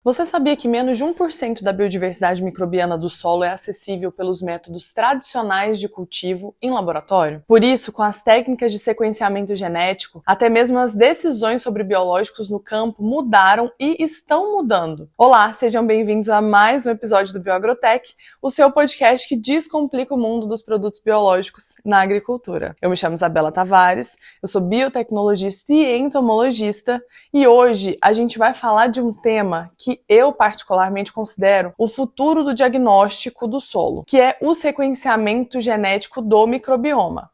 Você sabia que menos de 1% da biodiversidade microbiana do solo é acessível pelos métodos tradicionais de cultivo em laboratório? Por isso, com as técnicas de sequenciamento genético, até mesmo as decisões sobre biológicos no campo mudaram e estão mudando. Olá, sejam bem-vindos a mais um episódio do Bioagrotech, o seu podcast que descomplica o mundo dos produtos biológicos na agricultura. Eu me chamo Isabela Tavares, eu sou biotecnologista e entomologista, e hoje a gente vai falar de um tema que eu particularmente considero o futuro do diagnóstico do solo, que é o sequenciamento genético do microbioma.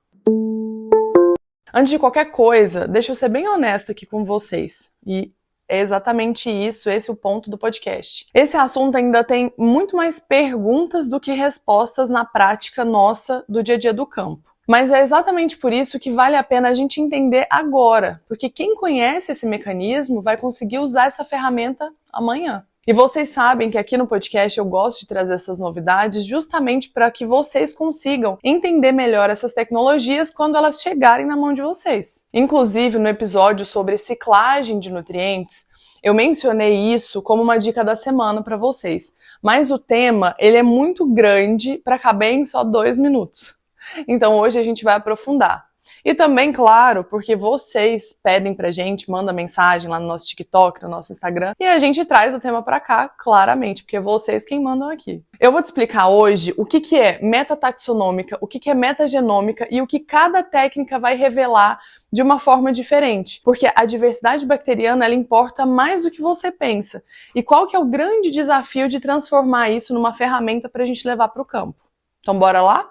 Antes de qualquer coisa, deixa eu ser bem honesta aqui com vocês, e é exatamente isso, esse é o ponto do podcast. Esse assunto ainda tem muito mais perguntas do que respostas na prática nossa do dia a dia do campo. Mas é exatamente por isso que vale a pena a gente entender agora, porque quem conhece esse mecanismo vai conseguir usar essa ferramenta amanhã. E vocês sabem que aqui no podcast eu gosto de trazer essas novidades justamente para que vocês consigam entender melhor essas tecnologias quando elas chegarem na mão de vocês. Inclusive, no episódio sobre ciclagem de nutrientes, eu mencionei isso como uma dica da semana para vocês. Mas o tema, ele é muito grande para caber em só 2 minutos. Então hoje a gente vai aprofundar. E também, claro, porque vocês pedem pra gente, manda mensagem lá no nosso TikTok, no nosso Instagram, e a gente traz o tema pra cá, claramente, porque é vocês quem mandam aqui. Eu vou te explicar hoje o que é metataxonômica, o que é metagenômica e o que cada técnica vai revelar de uma forma diferente, porque a diversidade bacteriana, ela importa mais do que você pensa. E qual que é o grande desafio de transformar isso numa ferramenta pra gente levar pro campo? Então bora lá?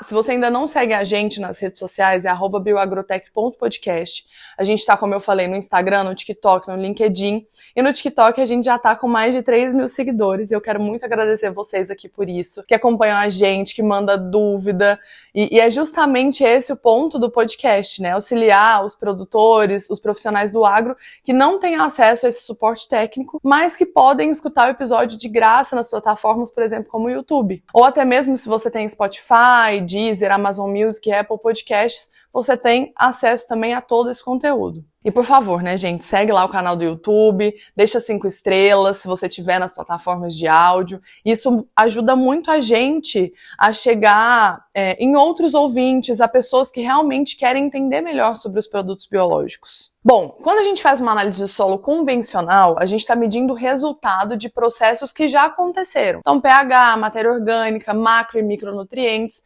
Se você ainda não segue a gente nas redes sociais, é @bioagrotech.podcast. A gente tá, como eu falei, no Instagram, no TikTok, no LinkedIn. E no TikTok a gente já tá com mais de 3 mil seguidores. E eu quero muito agradecer vocês aqui por isso, que acompanham a gente, que manda dúvida. E é justamente esse o ponto do podcast, né? Auxiliar os produtores, os profissionais do agro, que não têm acesso a esse suporte técnico, mas que podem escutar o episódio de graça nas plataformas, por exemplo, como o YouTube. Ou até mesmo se você tem Spotify, Deezer, Amazon Music, Apple Podcasts, você tem acesso também a todo esse conteúdo. E por favor, né, gente, segue lá o canal do YouTube, deixa 5 estrelas se você tiver nas plataformas de áudio. Isso ajuda muito a gente a chegar em outros ouvintes, a pessoas que realmente querem entender melhor sobre os produtos biológicos. Bom, quando a gente faz uma análise de solo convencional, a gente está medindo o resultado de processos que já aconteceram. Então, pH, matéria orgânica, macro e micronutrientes,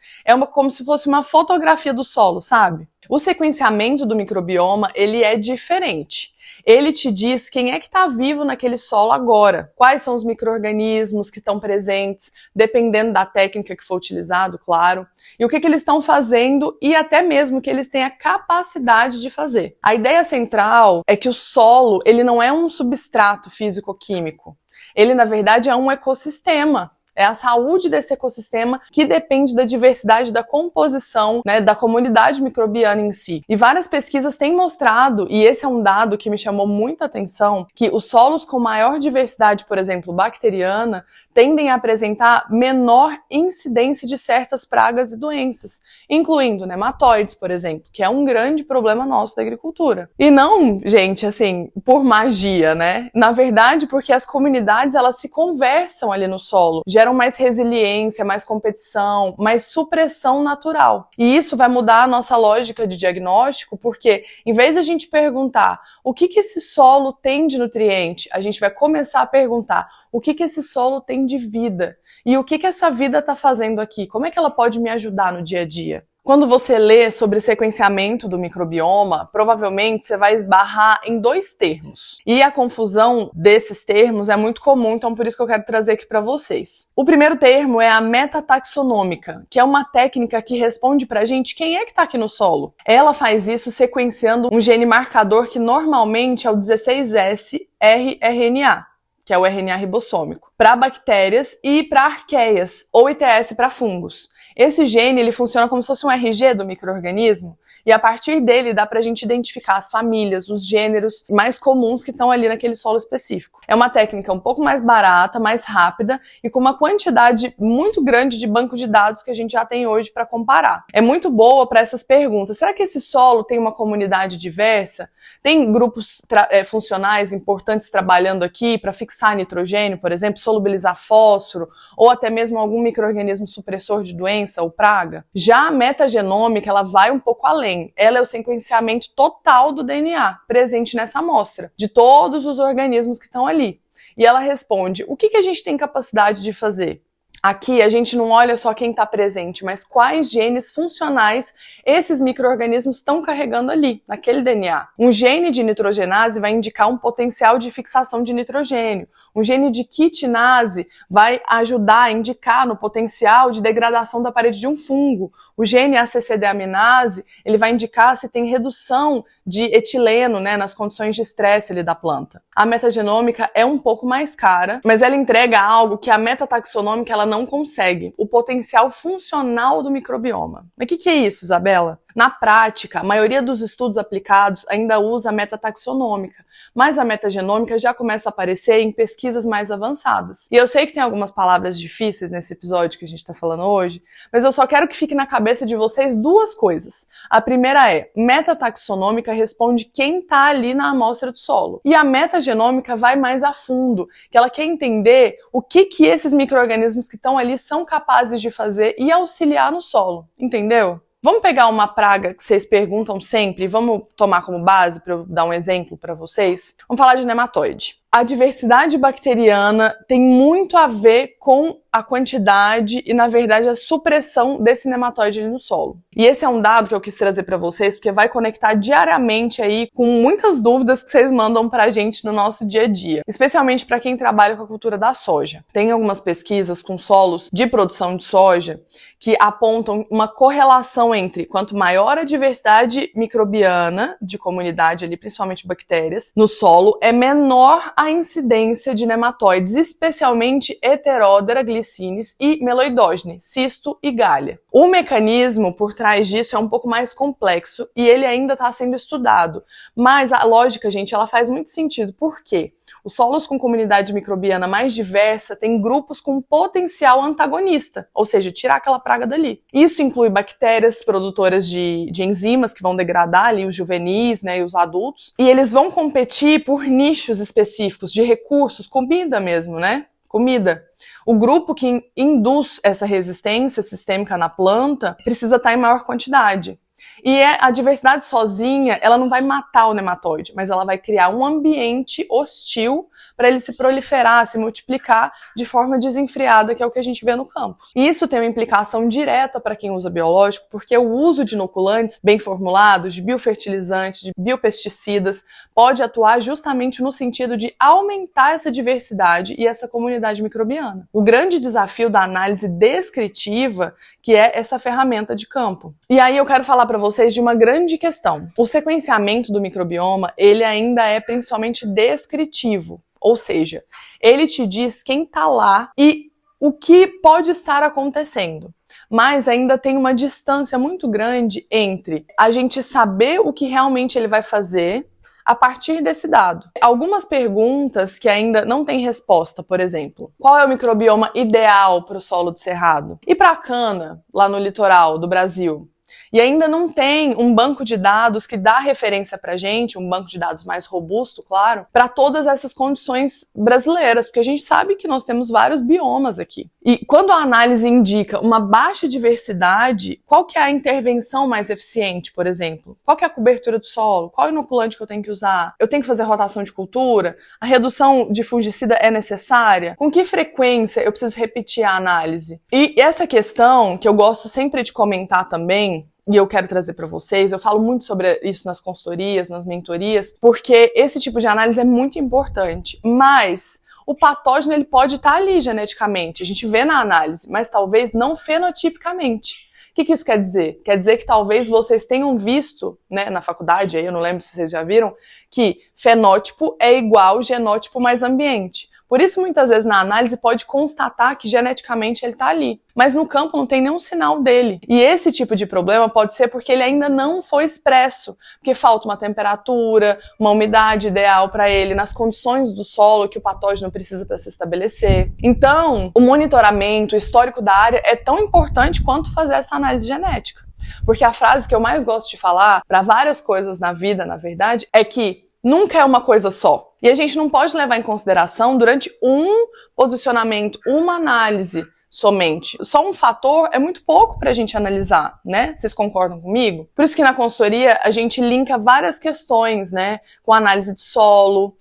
como se fosse uma fotografia do solo, sabe? O sequenciamento do microbioma, ele é diferente. Ele te diz quem é que está vivo naquele solo agora, quais são os micro-organismos que estão presentes, dependendo da técnica que for utilizado, claro, e o que eles estão fazendo e até mesmo o que eles têm a capacidade de fazer. A ideia central é que o solo, ele não é um substrato físico-químico, ele na verdade é um ecossistema. É a saúde desse ecossistema que depende da diversidade da composição, né, da comunidade microbiana em si. E várias pesquisas têm mostrado, e esse é um dado que me chamou muita atenção, que os solos com maior diversidade, por exemplo, bacteriana, tendem a apresentar menor incidência de certas pragas e doenças, incluindo nematóides, por exemplo, que é um grande problema nosso da agricultura. E não, gente, assim, por magia, né? Na verdade, porque as comunidades, elas se conversam ali no solo, geram mais resiliência, mais competição, mais supressão natural. E isso vai mudar a nossa lógica de diagnóstico, porque em vez de a gente perguntar o que esse solo tem de nutriente, a gente vai começar a perguntar o que esse solo tem de vida e o que essa vida está fazendo aqui, como é que ela pode me ajudar no dia a dia. Quando você lê sobre sequenciamento do microbioma, provavelmente você vai esbarrar em 2 termos. E a confusão desses termos é muito comum, então por isso que eu quero trazer aqui para vocês. O primeiro termo é a metataxonômica, que é uma técnica que responde pra gente quem é que está aqui no solo. Ela faz isso sequenciando um gene marcador que normalmente é o 16S-rRNA, que é o RNA ribossômico, para bactérias e para arqueias, ou ITS para fungos. Esse gene, ele funciona como se fosse um RG do micro-organismo, e a partir dele dá pra gente identificar as famílias, os gêneros mais comuns que estão ali naquele solo específico. É uma técnica um pouco mais barata, mais rápida e com uma quantidade muito grande de banco de dados que a gente já tem hoje para comparar. É muito boa para essas perguntas. Será que esse solo tem uma comunidade diversa? Tem grupos funcionais importantes trabalhando aqui para fixar fixar nitrogênio, por exemplo, solubilizar fósforo, ou até mesmo algum micro-organismo supressor de doença ou praga. Já a metagenômica, ela vai um pouco além. Ela é o sequenciamento total do DNA presente nessa amostra, de todos os organismos que estão ali. E ela responde, o que a gente tem capacidade de fazer? Aqui a gente não olha só quem está presente, mas quais genes funcionais esses micro-organismos estão carregando ali, naquele DNA. Um gene de nitrogenase vai indicar um potencial de fixação de nitrogênio. Um gene de quitinase vai ajudar a indicar no potencial de degradação da parede de um fungo. O gene ACC-deaminase, ele vai indicar se tem redução de etileno, né, nas condições de estresse ali da planta. A metagenômica é um pouco mais cara, mas ela entrega algo que a metataxonômica ela não consegue, o potencial funcional do microbioma. Mas o que é isso, Isabela? Na prática, a maioria dos estudos aplicados ainda usa a metataxonômica, mas a metagenômica já começa a aparecer em pesquisas mais avançadas. E eu sei que tem algumas palavras difíceis nesse episódio que a gente está falando hoje, mas eu só quero que fique na cabeça de vocês duas coisas. A primeira é, metataxonômica responde quem está ali na amostra do solo. E a metagenômica vai mais a fundo, que ela quer entender o que esses micro-organismos que estão ali são capazes de fazer e auxiliar no solo. Entendeu? Vamos pegar uma praga que vocês perguntam sempre e vamos tomar como base para eu dar um exemplo para vocês? Vamos falar de nematóide. A diversidade bacteriana tem muito a ver com a quantidade e, na verdade, a supressão desse nematóide ali no solo. E esse é um dado que eu quis trazer para vocês, porque vai conectar diariamente aí com muitas dúvidas que vocês mandam pra gente no nosso dia a dia, especialmente para quem trabalha com a cultura da soja. Tem algumas pesquisas com solos de produção de soja que apontam uma correlação entre quanto maior a diversidade microbiana de comunidade ali, principalmente bactérias, no solo, é menor a incidência de nematóides, especialmente Heterodera glycines e Meloidogene, cisto e galha. O mecanismo por trás disso é um pouco mais complexo e ele ainda está sendo estudado, mas a lógica, gente, ela faz muito sentido. Por quê? Os solos com comunidade microbiana mais diversa têm grupos com potencial antagonista, ou seja, tirar aquela praga dali. Isso inclui bactérias produtoras de enzimas que vão degradar ali os juvenis, né, e os adultos, e eles vão competir por nichos específicos de recursos, comida mesmo, né? Comida. O grupo que induz essa resistência sistêmica na planta precisa estar em maior quantidade. E a diversidade sozinha, ela não vai matar o nematóide, mas ela vai criar um ambiente hostil para ele se proliferar, se multiplicar de forma desenfreada, que é o que a gente vê no campo. E isso tem uma implicação direta para quem usa biológico, porque o uso de inoculantes bem formulados, de biofertilizantes, de biopesticidas, pode atuar justamente no sentido de aumentar essa diversidade e essa comunidade microbiana. O grande desafio da análise descritiva, que é essa ferramenta de campo. E aí eu quero falar para vocês de uma grande questão. O sequenciamento do microbioma, ele ainda é principalmente descritivo, ou seja, ele te diz quem está lá e o que pode estar acontecendo. Mas ainda tem uma distância muito grande entre a gente saber o que realmente ele vai fazer a partir desse dado. Algumas perguntas que ainda não têm resposta, por exemplo, qual é o microbioma ideal para o solo de cerrado? E para a cana, lá no litoral do Brasil? E ainda não tem um banco de dados que dá referência pra gente, um banco de dados mais robusto, claro, para todas essas condições brasileiras, porque a gente sabe que nós temos vários biomas aqui. E quando a análise indica uma baixa diversidade, qual que é a intervenção mais eficiente, por exemplo? Qual que é a cobertura do solo? Qual inoculante que eu tenho que usar? Eu tenho que fazer rotação de cultura? A redução de fungicida é necessária? Com que frequência eu preciso repetir a análise? E essa questão, que eu gosto sempre de comentar também, e eu quero trazer para vocês, eu falo muito sobre isso nas consultorias, nas mentorias, porque esse tipo de análise é muito importante, mas o patógeno ele pode estar ali geneticamente, a gente vê na análise, mas talvez não fenotipicamente. O que isso quer dizer? Quer dizer que talvez vocês tenham visto, né, na faculdade, aí eu não lembro se vocês já viram, que fenótipo é igual genótipo mais ambiente. Por isso, muitas vezes, na análise, pode constatar que geneticamente ele está ali. Mas no campo não tem nenhum sinal dele. E esse tipo de problema pode ser porque ele ainda não foi expresso. Porque falta uma temperatura, uma umidade ideal para ele, nas condições do solo que o patógeno precisa para se estabelecer. Então, o monitoramento, o histórico da área é tão importante quanto fazer essa análise genética. Porque a frase que eu mais gosto de falar, para várias coisas na vida, na verdade, é que nunca é uma coisa só. E a gente não pode levar em consideração durante um posicionamento, uma análise somente. Só um fator é muito pouco para a gente analisar, né? Vocês concordam comigo? Por isso que na consultoria a gente linka várias questões, né? Com análise de solo,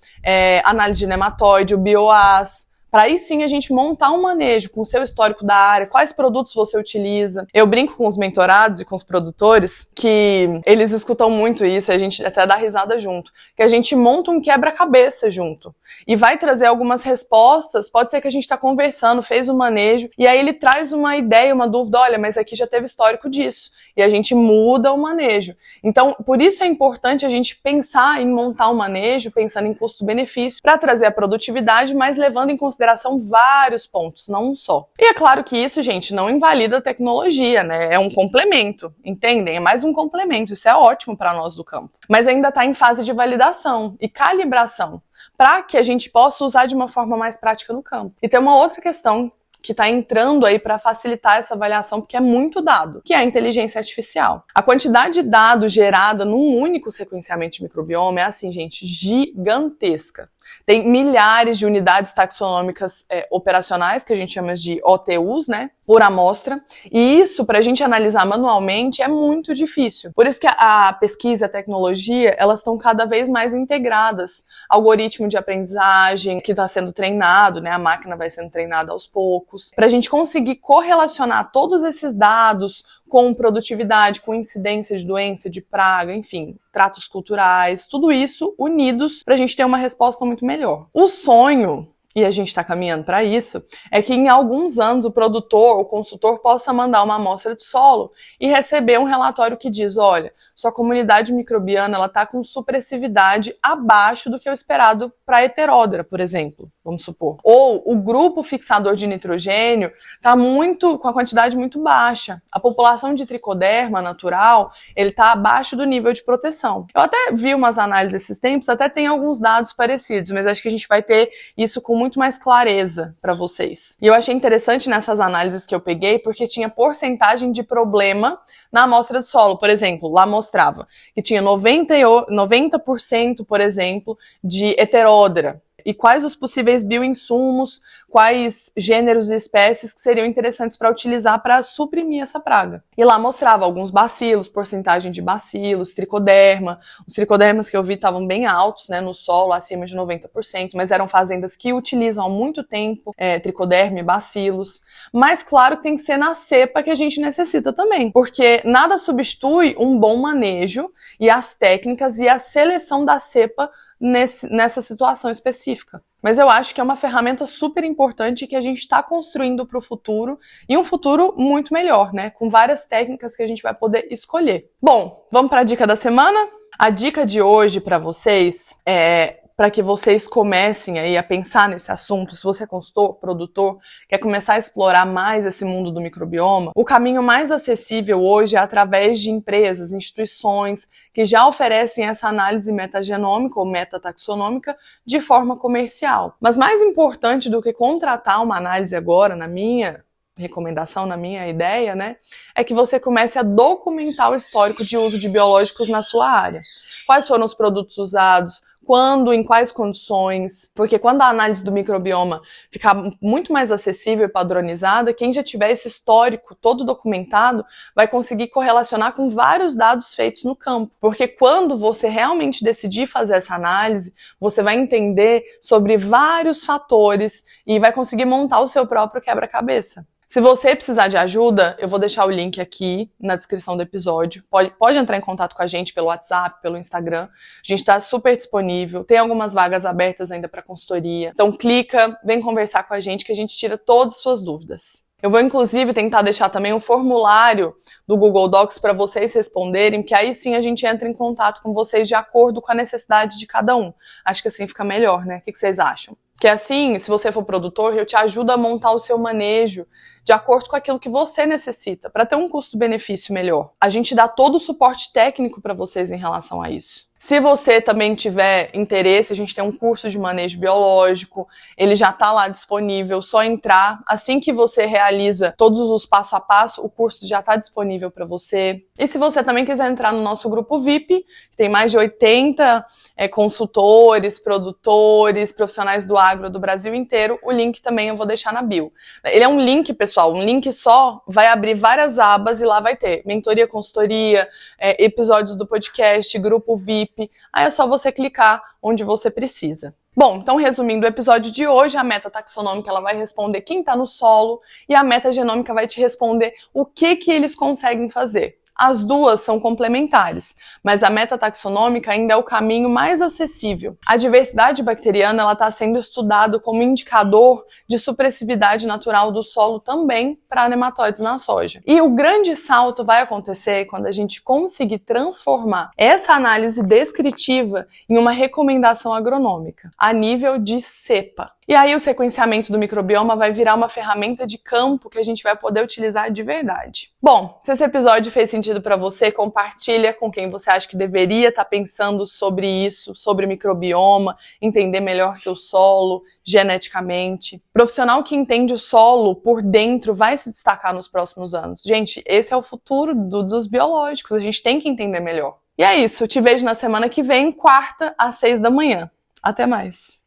análise de nematóide, o bioas, para aí sim a gente montar um manejo com o seu histórico da área, quais produtos você utiliza. Eu brinco com os mentorados e com os produtores que eles escutam muito isso, e a gente até dá risada junto, que a gente monta um quebra-cabeça junto e vai trazer algumas respostas. Pode ser que a gente está conversando, fez o manejo, e aí ele traz uma ideia, uma dúvida, olha, mas aqui já teve histórico disso, e a gente muda o manejo. Então, por isso é importante a gente pensar em montar um manejo, pensando em custo-benefício, para trazer a produtividade, mas levando em consideração vários pontos, não um só. E é claro que isso, gente, não invalida a tecnologia, né? É um complemento, entendem? É mais um complemento, isso é ótimo para nós do campo. Mas ainda está em fase de validação e calibração, para que a gente possa usar de uma forma mais prática no campo. E tem uma outra questão que está entrando aí para facilitar essa avaliação, porque é muito dado, que é a inteligência artificial. A quantidade de dados gerada num único sequenciamento de microbioma é assim, gente, gigantesca. Tem milhares de unidades taxonômicas operacionais, que a gente chama de OTUs, né, por amostra, e isso, para a gente analisar manualmente, é muito difícil. Por isso que a pesquisa e a tecnologia, elas estão cada vez mais integradas. Algoritmo de aprendizagem que está sendo treinado, né, a máquina vai sendo treinada aos poucos, para a gente conseguir correlacionar todos esses dados com produtividade, com incidência de doença, de praga, enfim, tratos culturais, tudo isso unidos para a gente ter uma resposta muito melhor. O sonho, e a gente está caminhando para isso, é que em alguns anos o produtor, o consultor, possa mandar uma amostra de solo e receber um relatório que diz, olha, sua comunidade microbiana ela está com supressividade abaixo do que é o esperado para a heteródera, por exemplo, vamos supor. Ou o grupo fixador de nitrogênio está com a quantidade muito baixa. A população de tricoderma natural, ele está abaixo do nível de proteção. Eu até vi umas análises esses tempos, até tem alguns dados parecidos, mas acho que a gente vai ter isso com muito mais clareza para vocês. E eu achei interessante nessas análises que eu peguei, porque tinha porcentagem de problema na amostra de solo. Por exemplo, lá mostrava que tinha 90%, por exemplo, de heteródera. E quais os possíveis bioinsumos, quais gêneros e espécies que seriam interessantes para utilizar para suprimir essa praga. E lá mostrava alguns bacilos, porcentagem de bacilos, tricoderma. Os tricodermas que eu vi estavam bem altos, né, no solo, acima de 90%, mas eram fazendas que utilizam há muito tempo tricoderma e bacilos. Mas claro que tem que ser na cepa que a gente necessita também, porque nada substitui um bom manejo e as técnicas e a seleção da cepa nessa situação específica. Mas eu acho que é uma ferramenta super importante que a gente está construindo para o futuro, e um futuro muito melhor, né? Com várias técnicas que a gente vai poder escolher. Bom, vamos para a dica da semana? A dica de hoje para vocês é para que vocês comecem aí a pensar nesse assunto. Se você é consultor, produtor, quer começar a explorar mais esse mundo do microbioma, o caminho mais acessível hoje é através de empresas, instituições que já oferecem essa análise metagenômica ou metataxonômica de forma comercial. Mas mais importante do que contratar uma análise agora, na minha recomendação, na minha ideia, né, é que você comece a documentar o histórico de uso de biológicos na sua área. Quais foram os produtos usados, quando, em quais condições, porque quando a análise do microbioma ficar muito mais acessível e padronizada, quem já tiver esse histórico todo documentado vai conseguir correlacionar com vários dados feitos no campo, porque quando você realmente decidir fazer essa análise, você vai entender sobre vários fatores e vai conseguir montar o seu próprio quebra-cabeça. Se você precisar de ajuda, eu vou deixar o link aqui na descrição do episódio. Pode entrar em contato com a gente pelo WhatsApp, pelo Instagram. A gente está super disponível. Tem algumas vagas abertas ainda para consultoria. Então clica, vem conversar com a gente que a gente tira todas as suas dúvidas. Eu vou, inclusive, tentar deixar também um formulário do Google Docs para vocês responderem, que aí sim a gente entra em contato com vocês de acordo com a necessidade de cada um. Acho que assim fica melhor, né? O que vocês acham? Porque assim, se você for produtor, eu te ajudo a montar o seu manejo de acordo com aquilo que você necessita, para ter um custo-benefício melhor. A gente dá todo o suporte técnico para vocês em relação a isso. Se você também tiver interesse, a gente tem um curso de manejo biológico, ele já está lá disponível, só entrar. Assim que você realiza todos os passo a passo, o curso já está disponível para você. E se você também quiser entrar no nosso grupo VIP, que tem mais de 80 consultores, produtores, profissionais do agro do Brasil inteiro, o link também eu vou deixar na bio. Ele é um link, pessoal, um link só, vai abrir várias abas e lá vai ter mentoria, consultoria, episódios do podcast, grupo VIP. Aí é só você clicar onde você precisa. Bom, então resumindo o episódio de hoje, a meta taxonômica ela vai responder quem está no solo e a meta genômica vai te responder o que eles conseguem fazer. As duas são complementares, mas a meta taxonômica ainda é o caminho mais acessível. A diversidade bacteriana está sendo estudada como indicador de supressividade natural do solo também para nematóides na soja. E o grande salto vai acontecer quando a gente conseguir transformar essa análise descritiva em uma recomendação agronômica, a nível de cepa. E aí o sequenciamento do microbioma vai virar uma ferramenta de campo que a gente vai poder utilizar de verdade. Bom, se esse episódio fez sentido para você, compartilha com quem você acha que deveria estar pensando sobre isso, sobre microbioma, entender melhor seu solo, geneticamente. Profissional que entende o solo por dentro vai se destacar nos próximos anos. Gente, esse é o futuro dos biológicos, a gente tem que entender melhor. E é isso, eu te vejo na semana que vem, quarta às 6 da manhã. Até mais!